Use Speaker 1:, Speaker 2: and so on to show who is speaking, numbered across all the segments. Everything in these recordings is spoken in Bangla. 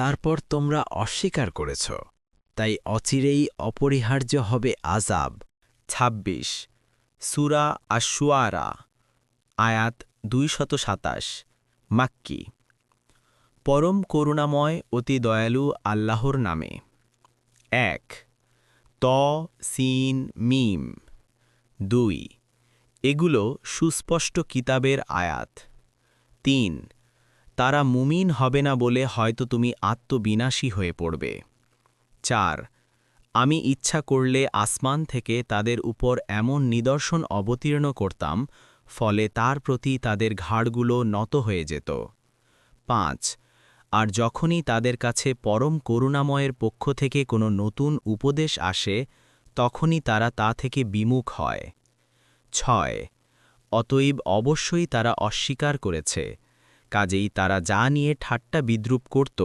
Speaker 1: তারপর তোমরা অস্বীকার করেছ, তাই অচিরেই অপরিহার্য হবে আযাব।
Speaker 2: ২৬ সূরা আশ-শুআরা আয়াত ২২৭ মাক্কী। পরম করুণাময় অতি দয়ালু আল্লাহর নামে। ১ ত সিন মিম। ২ এগুলো সুস্পষ্ট কিতাবের আয়াত। ৩ তারা মুমিন হবে না বলে হয়তো তুমি আত্মবিনাশী হয়ে পড়বে। ৪ আমি ইচ্ছা করলে আসমান থেকে তাদের উপর এমন নিদর্শন অবতীর্ণ করতাম, ফলে তার প্রতি তাদের ঘাড়গুলো নত হয়ে যেত। ৫ আর যখনই তাদের কাছে পরম করুণাময়ের পক্ষ থেকে কোনো নতুন উপদেশ আসে, তখনই তারা তা থেকে বিমুখ হয়। ৬ অতএব অবশ্যই তারা অস্বীকার করেছে, কাজেই তারা যা নিয়ে ঠাট্টা বিদ্রূপ করত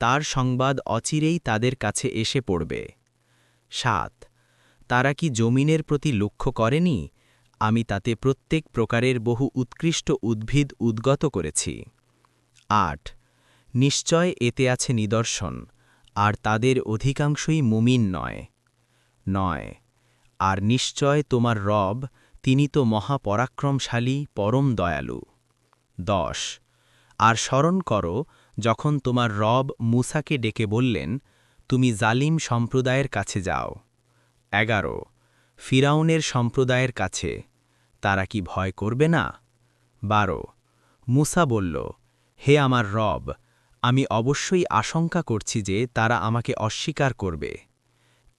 Speaker 2: তার সংবাদ অচিরেই তাদের কাছে এসে পড়বে। ৭ তারা কি জমিনের প্রতি লক্ষ্য করেনি, আমি তাতে প্রত্যেক প্রকারের বহু উৎকৃষ্ট উদ্ভিদ উদ্গত করেছি। ৮ নিশ্চয় এতে আছে নিদর্শন, আর তাদের অধিকাংশই মুমিন নয়। ৯ আর নিশ্চয় তোমার রব, তিনি তো মহাপরাক্রমশালী পরম দয়ালু। ১০ আর স্মরণ করো যখন তোমার রব মূসাকে ডেকে বললেন, তুমি জালিম সম্প্রদায়ের কাছে যাও। ১১ ফিরাউনের সম্প্রদায়ের কাছে, তারা কি ভয় করবে না? ১২ মূসা বলল, হে আমার রব, আমি অবশ্যই আশঙ্কা করছি যে তারা আমাকে অস্বীকার করবে।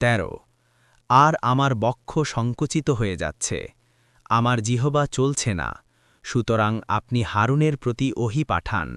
Speaker 2: ১৩ আর আমার বক্ষ সংকুচিত হয়ে যাচ্ছে, আমার জিহবা চলছে না, সুতরাং আপনি হারুনের প্রতি ওহী পাঠান।